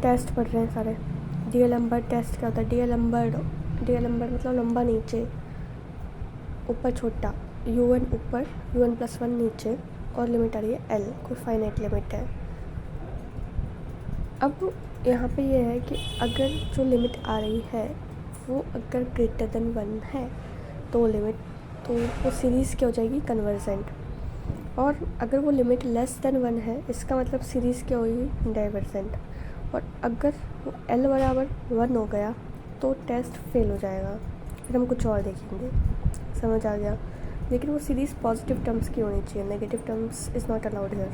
Test पढ़ रहे हैं सारे। डीएलएम्बर्ट टेस्ट क्या होता है? डीएलएम्बर्ट मतलब लंबा नीचे, ऊपर छोटा, UN ऊपर, UN+1 नीचे, और लिमिट आ रही है L, कोई फाइनाइट लिमिट है। अब यहाँ पे ये है कि अगर जो लिमिट आ रही है वो अगर ग्रेटर देन 1 है तो वो सीरीज़ क्या हो जाएगी? कन्वर्जेंट। और अगर वो लिमिट लेस देन 1 है इसका मतलब सीरीज़ क्या होगी? डाइवर्जेंट। और अगर वो L बराबर 1 हो गया तो टेस्ट फेल हो जाएगा। फिर हम कुछ और देखेंगे, समझ आ गया? लेकिन वो सीरीज़ पॉजिटिव टर्म्स की होनी चाहिए, negative terms is not allowed here,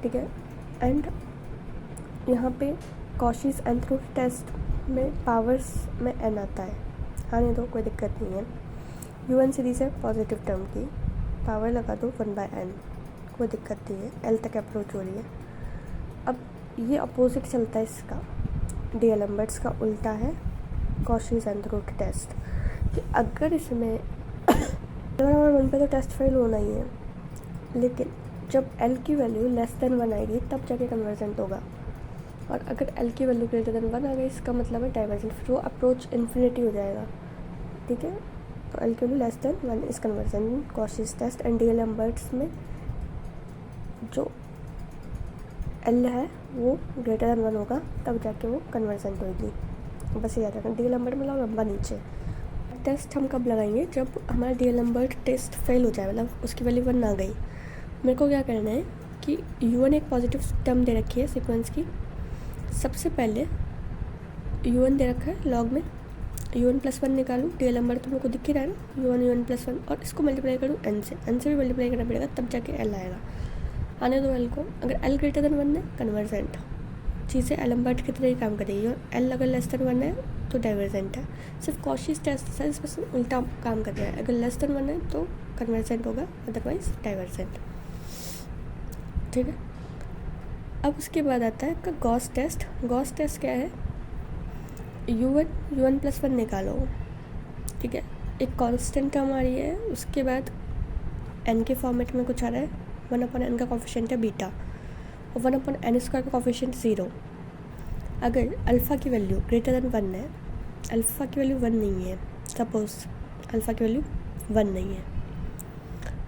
ठीक है। एंड यहाँ पे कॉशीज़ एंथ्रोप टेस्ट में पावर्स में n आता है, आने दो, कोई दिक्कत नहीं है। UN सीरीज़ है पॉजिटिव टर्म की, पावर लगा दो 1/n, कोई दिक्कत नहीं है, L तक अप्रोच हो रही है। अब ये अपोजिट चलता है इसका, डीएलएम्बर्ट्स का उल्टा है कॉशीज़ एंथ्रोप टेस्ट, कि अगर इसमें बराबर 1 पे तो टेस्ट फेल होना ही है, लेकिन जब L की वैल्यू लेस देन 1 आएगी तब जाके कन्वर्जेंट होगा। और अगर L की वैल्यू ग्रेटर देन 1 आ गई इसका मतलब है डाइवर्जेंट, फिर वो अप्रोच इन्फिनिटी हो जाएगा, ठीक है। तो L की value less than 1 is convergent Cauchy's test. And D'Alembert's में जो L है वो ग्रेटर देन 1 होगा तब जाके वो कन्वर्जेंट होगी। बस ये याद रखना, डीएलएम्बर्ट मतलब लंबा नीचे। टेस्ट हम कब लगाएंगे? जब हमारा डीएलएम्बर्ट टेस्ट फेल हो जाए, मतलब उसकी वैल्यू 1 ना गई। मेरे को क्या करना है कि UN एक पॉजिटिव टर्म दे रखी है सीक्वेंस की। सबसे पहले UN दे रखा है लॉग में, UN+1 निकालूँ, डीएलएम्बर्ट तो मेरे को दिख ही रहा है ना, UN+1, और इसको मल्टीप्लाई करूँ n से भी मल्टीप्लाई करना पड़ेगा तब जाके L आएगा। आने दो L को, अगर L ग्रेटर देन 1 है कन्वर्जेंट, चीज़ें एलम्बर्ट की तरह ही काम करेगी, और L अगर लेस देन 1 है तो डाइवर्जेंट है। सिर्फ कॉशीज़ टेस्ट से इसमें उल्टा काम कर रहा है, अगर लेस देन 1 है तो कन्वर्जेंट होगा, अदरवाइज डाइवर्जेंट, ठीक है। अब उसके बाद आता है आपका गॉस टेस्ट। गॉस टेस्ट क्या है? UN+1 निकालो, ठीक है, एक कांस्टेंट टर्म आ रही है, उसके बाद n के फॉर्मेट में कुछ आ रहा है, 1/n का कोफिशिएंट है बीटा, और 1/n² का कोफिशिएंट 0। अगर अल्फ़ा की वैल्यू ग्रेटर देन 1 है, अल्फ़ा की वैल्यू 1 नहीं है, सपोज अल्फ़ा की वैल्यू 1 नहीं है,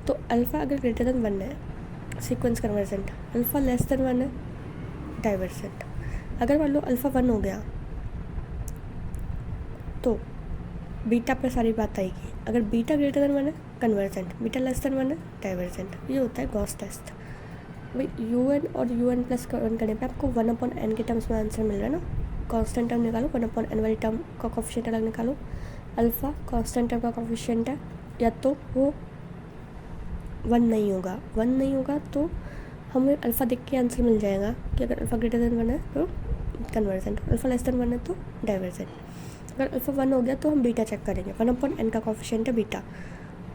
तो अल्फ़ा अगर ग्रेटर देन 1 है sequence convergent, alpha less than 1 है डाइवर्जेंट। अगर मान लो अल्फ़ा 1 हो गया तो बीटा पे सारी बात आएगी, अगर बीटा ग्रेटर देन 1 है कन्वर्जेंट, बीटा लेस देन 1 है डाइवर्जेंट। ये होता है गॉस टेस्ट। भाई UN और UN+1 करने पे आपको 1/n के टर्म्स में आंसर मिल रहा है ना। कांस्टेंट टर्म निकालो, 1/n वाली टर्म का कोफिशिएंट अलग निकालो। अल्फ़ा कांस्टेंट टर्म का कोफिशिएंट है, या तो वो 1 नहीं होगा तो हमें अल्फ़ा देख के आंसर मिल जाएगा कि अगर अल्फ़ा ग्रेटर देन 1 है तो कन्वर्जेंट, अल्फ़ा लेस देन 1 है तो डाइवर्जेंट। अगर अल्फ़ा 1 हो गया तो हम बीटा चेक करेंगे, 1/n का कोफिशिएंट है बीटा,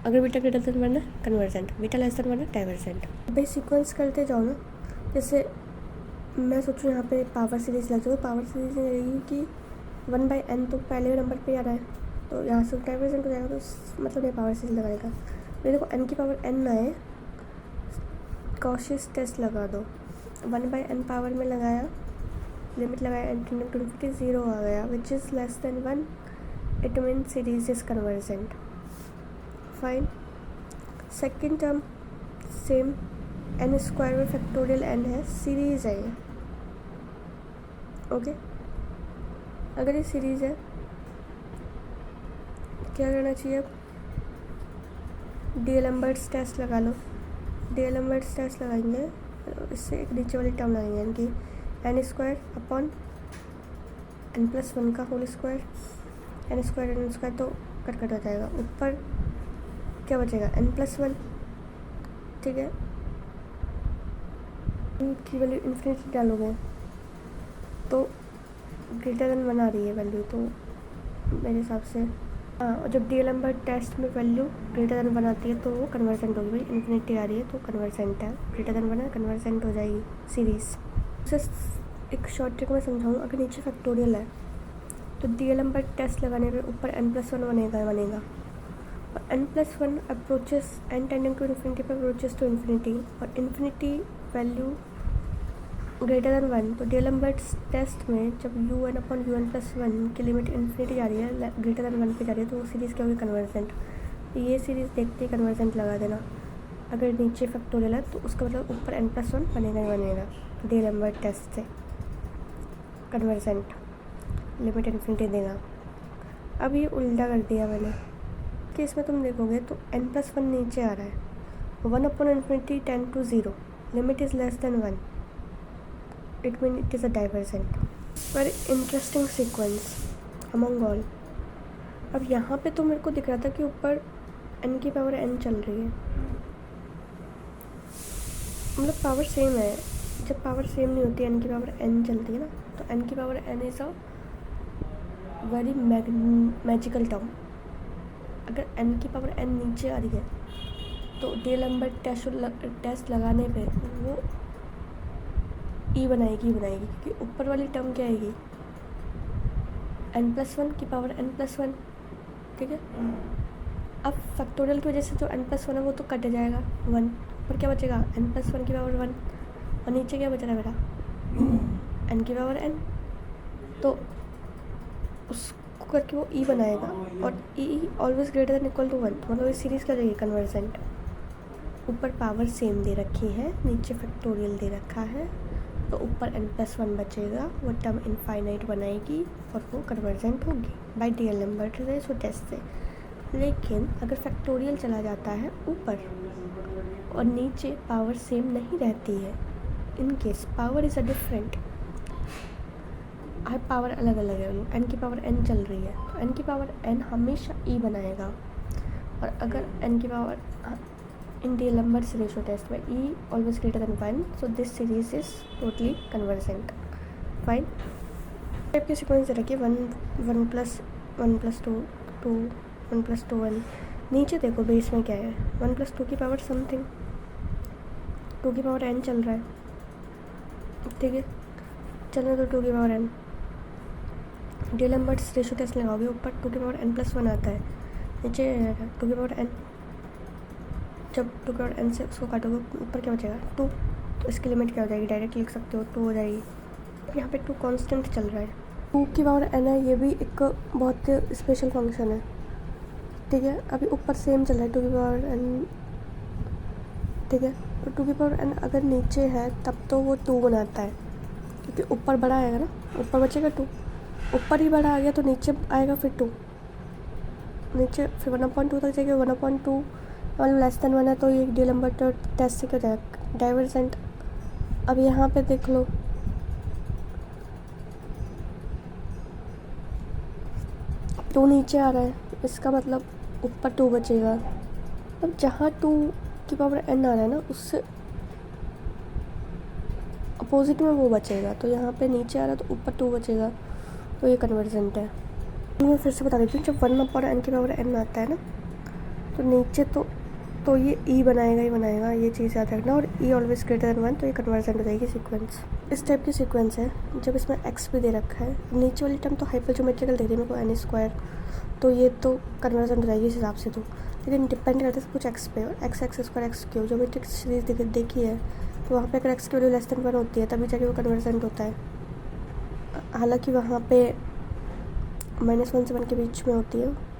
अगर बीटा ग्रेटर देन 1 है कन्वर्जेंट, बीटा लेस देन 1 है डाइवर्जेंट। भाई सीक्वेंस करते जाओ ना, जैसे मैं सोचूँ यहाँ पे पावर सीरीज़ लग जाए, तो पावर सीरीज़ रहेगी कि 1/n तो पहले नंबर पे आ रहा है, तो यहाँ से डाइवर्जेंट हो जाएगा, तो मतलब ये पावर सीरीज़ लगाएगा। मेरे को n की पावर n आए, कॉशीज़ टेस्ट लगा दो, 1/n पावर में लगाया, लिमिट लगाया, n टेंडिंग टू इन्फिनिटी 0 आ गया, which is less than 1, it mean series is convergent, fine. Second term same, n² में फैक्टोरियल n है, सीरीज़ है ये, ओके। अगर ये सीरीज़ है क्या करना चाहिए? अब डीएलएम्बर्ट्स टेस्ट लगा लो, डीएलएम्बर्ट्स टेस्ट लगाएंगे, इससे एक नीचे वाली टर्म लगाएंगे इनकी, n² n+1 का होल स्क्वायर, n² तो कट हो जाएगा, ऊपर क्या बचेगा? n+1, ठीक है। की वैल्यू इन्फिनिटी डालोगे तो ग्रेटर देन 1 आ रही है वैल्यू, तो मेरे हिसाब से हाँ, और जब डीएलएम्बर्ट टेस्ट में वैल्यू ग्रेटर देन 1 आती है तो वो कन्वर्जेंट होगी। भाई इन्फिनिटी आ रही है तो कन्वर्जेंट है, ग्रेटर देन 1 है कन्वर्जेंट हो जाएगी सीरीज़। जस्ट एक शॉर्ट ट्रिक में समझाऊँ, अगर नीचे फैक्टोरियल है तो डीएलएम्बर्ट टेस्ट लगाने पे ऊपर n+1 बनेगा, और n+1 approaches n tending to infinity पर अप्रोचेस टू इन्फिनिटी, और इन्फिनिटी वैल्यू ग्रेटर देन 1, तो डीएलएम्बर्ट्स टेस्ट में जब un/un+1 की लिमिट इन्फिनिटी जा रही है, ग्रेटर देन 1 पे जा रही है, तो वो सीरीज़ क्या होगी? कन्वर्जेंट। तो ये सीरीज़ देखते ही कन्वर्जेंट लगा देना। अगर नीचे फैक्टोरियल है तो उसका मतलब ऊपर n+1 बनेगा ही बनेगा। डीएलएम्बर्ट टेस्ट से कन्वर्जेंट, लिमिट इन्फिनिटी देगा। अब ये उल्टा कर दिया मैंने कि इसमें तुम देखोगे तो n+1 नीचे आ रहा है, 1/∞ tend to 0, limit is less than 1, it mean it is a divergent. Very interesting sequence among all. अब यहाँ पे तो मेरे को दिख रहा था कि ऊपर n⁻n चल रही है, मतलब पावर सेम है। जब पावर सेम नहीं होती, n⁻n चलती है ना, तो n⁻n is a very magical term. अगर n⁻n नीचे आ रही है तो डीएलएम्बर्ट टेस्ट लगाने पे वो ई बनाएगी क्योंकि ऊपर वाली टर्म क्या आएगी? n+1 ठीक है। अब फैक्टोरियल की वजह से जो n+1 है वो तो कट जाएगा 1, पर क्या बचेगा? n+1 और नीचे क्या बच रहा है मेरा? n⁻n। तो उसको करके वो ई बनाएगा, और E always greater than equal to 1, मतलब ये सीरीज़ क्या जाएगी? कन्वर्जेंट। ऊपर पावर सेम दे रखी है, नीचे फैक्टोरियल दे रखा है, तो ऊपर n+1 बचेगा, वो टर्म इनफाइनाइट बनाएगी और वो कन्वर्जेंट होगी बाय डीएलएम्बर्ट रेशो टेस्ट से। लेकिन अगर फैक्टोरियल चला जाता है ऊपर और नीचे पावर सेम नहीं रहती है, in case power is a different, power अलग अलग है, n⁻n चल रही है, तो n⁻n हमेशा ई बनाएगा। और अगर इन डीएलएम्बर्ट्स रेशो टेस्ट में E always greater than 1, so this series is totally convergent. Fine. Type की सीक्वेंस रखिए 1+1+2 2 1+2 1। नीचे देखो बेस में क्या है? 1+2 की पावर समथिंग, 2 की पावर n चल रहा है, ठीक है। चलो तो 2 की पावर n, डीएलएम्बर्ट्स रेशो टेस्ट लगाओगे, ऊपर 2 की पावर n+1 आता है, नीचे 2 की पावर n। जब 2 की पावर n से उसको काटोगे ऊपर क्या बचेगा? 2। तो इसकी लिमिट क्या हो जाएगी? डायरेक्ट लिख सकते हो, 2 हो जाएगी। यहाँ पे 2 कांस्टेंट चल रहा है, 2 की पावर n है, ये भी एक बहुत स्पेशल फंक्शन है, ठीक है। अभी ऊपर सेम चल रहा है 2 की पावर n, ठीक है। तो 2 की पावर n अगर नीचे है तब तो वो 2 बनाता है, क्योंकि ऊपर बड़ा आएगा ना, ऊपर बचेगा 2, ऊपर ही बड़ा आ गया तो नीचे आएगा फिर 2, नीचे फिर 1/2 तक जाएगा, 1/2 मतलब लेस देन 1 है, तो ये डीएलएम्बर्ट टेस्ट से क्या जाएगा? डाइवर्जेंट। अब यहाँ पे देख लो, टू नीचे आ रहा है, इसका मतलब ऊपर 2 बचेगा। अब जहाँ 2 की पावर n आ रहा है ना, उससे अपोजिट में वो बचेगा, तो यहाँ पे नीचे आ रहा है तो ऊपर 2 बचेगा, तो ये कन्वर्जेंट है। मैं फिर से बता देती हूँ, जब 1/n की पावर n आता है ना, तो नीचे तो ये ई बनाएगा ही बनाएगा, ये चीज़ याद रखना। और ई ऑलवेज ग्रेटर देन 1, तो ये कन्वर्जेंट हो जाएगी सीक्वेंस। इस टाइप की सीक्वेंस है जब इसमें x भी दे रखा है, नीचे वाली टर्म तो हाइपरज्योमेट्रिकल दे रही है मेरे को n², तो ये तो कन्वर्जेंट हो जाएगी इस हिसाब से। तो लेकिन डिपेंड करता है कुछ x पे, और x² x³ ज्योमेट्रिक सीरीज देखी है, तो वहाँ पे अगर x की वैल्यू लेस देन 1 होती है तभी जाके वो कन्वर्जेंट होता है। हालांकि वहाँ पे -1 से 1 के बीच में होती है,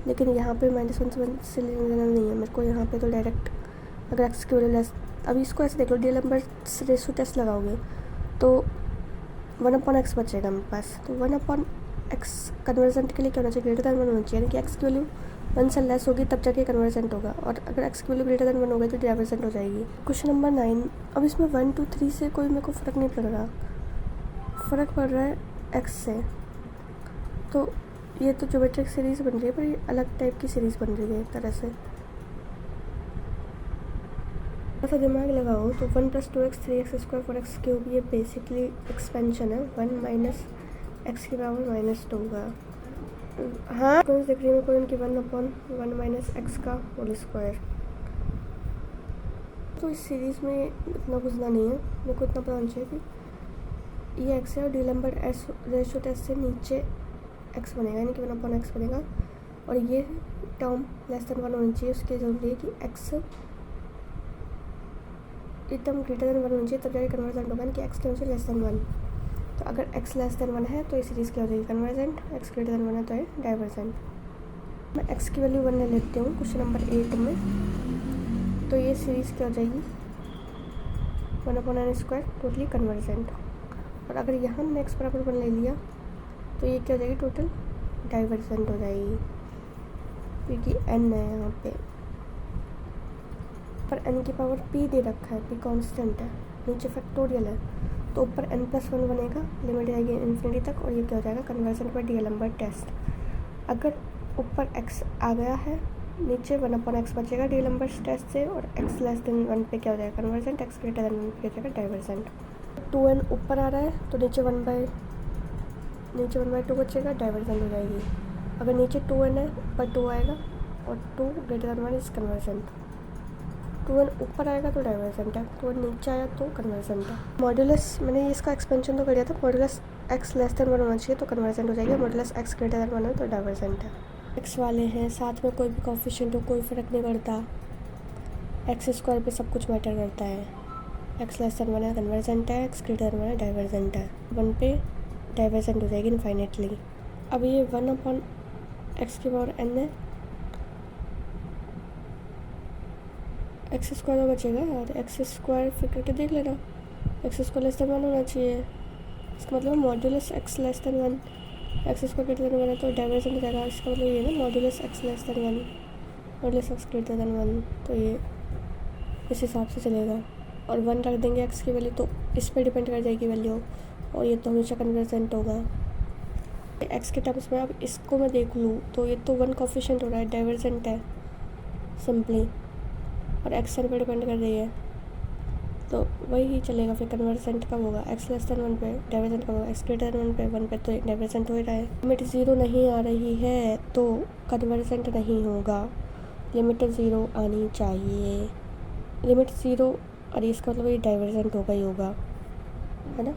लेकिन यहाँ पे -1 से 1 से लेना नहीं है मेरे को। यहाँ पे तो डायरेक्ट अगर x की वैल्यू लेस, अभी इसको ऐसे देख लो, डीएलएम्बर्ट्स रेशो टेस्ट लगाओगे तो 1/x बचेगा मेरे पास, तो 1/x कन्वर्जेंट के लिए क्या होना चाहिए? ग्रेटर देन 1 होना चाहिए, यानी कि x की वैल्यू 1 से लेस होगी तब जाके कन्वर्जेंट होगा, और अगर x की वैल्यू ग्रेटर देन 1 होगी तो डाइवर्जेंट हो जाएगी। Question number 9। अब इसमें 1 2 3 से कोई मेरे को फ़र्क नहीं पड़ रहा, फ़र्क पड़ रहा है x से। तो ये तो ज्योमेट्रिक सीरीज़ बन रही है, पर ये अलग टाइप की सीरीज़ बन रही है एक तरह से। ऐसा दिमाग लगाओ तो 1+2x 3x² 4x³ ये बेसिकली एक्सपेंशन है 1 - x की पावर -2 का। हाँ, कौन देख रही है मेरे को इनकी 1/1 - x का होल स्क्वायर। तो इस सीरीज़ में इतना घुसना नहीं है, मेरे को इतना पता होना चाहिए कि ये x है, और डीएलएम्बर्ट रेशो टेस्ट से नीचे x बनेगा, यानी कि 1/x बनेगा, और ये टर्म लेस देन 1 होनी चाहिए। उसके जरूरी है कि x एकदम ग्रेटर देन 1 होनी चाहिए, तब जाके कन्वर्जेंट होगा कि एक्स क्या होना चाहिए लेस देन 1। तो अगर एक्स लेस देन 1 है तो ये सीरीज़ क्या हो जाएगी कन्वर्जेंट, एक्स ग्रेटर देन 1 है तो ये डाइवर्जेंट। मैं एक्स की वैल्यू 1 ले लेती हूँ क्वेश्चन नंबर 8 में। तो ये सीरीज़ क्या हो जाएगी 1/n² टोटली कन्वर्जेंट। और अगर यहाँ हमने एक्स बराबर 1 ले लिया तो ये क्या हो जाएगी टोटल डाइवर्जेंट हो जाएगी, क्योंकि n है यहाँ पे। पर n की पावर p दे रखा है, p कांस्टेंट है, नीचे फैक्टोरियल है, तो ऊपर n+1 बनेगा, लिमिट जाएगी इन्फिनिटी तक, और ये क्या हो जाएगा कन्वर्जेंट बाय डीएलएम्बर्ट टेस्ट। अगर ऊपर x आ गया है, नीचे 1/x बचेगा डीएलएम्बर्ट टेस्ट से, और x लेस देन 1 पे क्या हो जाएगा कन्वर्जेंट, x ग्रेटर देन 1 पे क्या हो जाएगा डाइवर्जेंट। 2n ऊपर आ रहा है तो नीचे 1/2 बचेगा, डाइवर्जेंट हो जाएगी। अगर नीचे 2n है ऊपर 2 आएगा, और 2 greater than 1 is convergent. 2n ऊपर आएगा तो डाइवर्जेंट है, 2n नीचे आया तो कन्वर्जेंट है। मॉड्यूलस मैंने इसका एक्सपेंशन तो कर दिया था, मॉड्यूलस x लेस देन 1 होना चाहिए तो कन्वर्जेंट हो जाएगी, मॉड्यूलस x ग्रेटर देन 1 है तो डाइवर्जेंट है। x वाले हैं साथ में कोई भी कोएफिशिएंट हो कोई फ़र्क नहीं पड़ता, x² पे सब कुछ मैटर करता है। x लेस देन 1 है कन्वर्जेंट है, x ग्रेटर देन 1 है डाइवर्जेंट है, 1 पे डाइवर्जेंट हो जाएगी इनफाइनेटली। अब ये 1/x की पावर n है, x² तो बचेगा यार, x² फिर करके देख लेना, x² लेस देन 1 होना चाहिए, इसका मतलब modulus x less than 1, x² greater than 1 है तो डाइवर्जेंट हो जाएगा। इसका मतलब ये ना modulus x less than 1, modulus x greater than 1, तो ये इस हिसाब से चलेगा। और 1 रख देंगे x की वैल्यू, तो इस पर डिपेंड कर जाएगी वैल्यू, और ये तो हमेशा कन्वर्जेंट होगा। x के टर्म्स में अब इसको मैं देख लूँ तो ये तो 1 कोएफिशिएंट हो रहा है, डाइवर्जेंट है सिंपली, और x पर डिपेंड कर रही है, तो वही चलेगा। फिर कन्वर्जेंट कब होगा, x लेस देन 1 पे, डाइवर्जेंट कब होगा x ग्रेटर देन 1 पे, 1 पे तो डाइवर्जेंट हो ही रहा है। लिमिट 0 नहीं आ रही है तो कन्वर्जेंट नहीं होगा, लिमिट 0 आनी चाहिए, लिमिट 0, और इसका मतलब ये डाइवर्जेंट होगा ही होगा, है ना।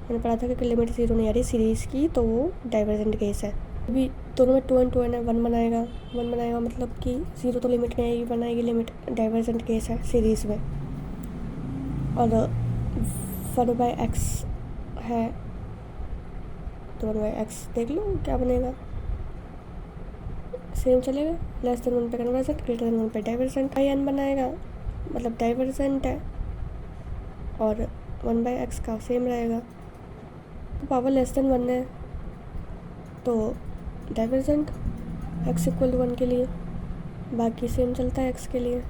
मैंने पढ़ा था कि लिमिट 0 नहीं आ रही सीरीज़ की तो वो डाइवर्जेंट केस है। अभी दोनों में 2n है, 1 बनाएगा मतलब कि 0 तो लिमिट नहीं आएगी, 1 आएगी लिमिट, डाइवर्जेंट केस है सीरीज़ में। और 1/x है तो 1/x देख लो क्या बनेगा, सेम चलेगा, लेस देन 1 पे कन्वर्जेंट, ग्रेटर देन 1 पे डाइवर्जेंट। n बनाएगा मतलब डाइवर्जेंट है, और 1/x का सेम रहेगा, पावर लेस देन 1 है तो डाइवर्जेंट x = 1 के लिए, बाकी सेम चलता है x के लिए।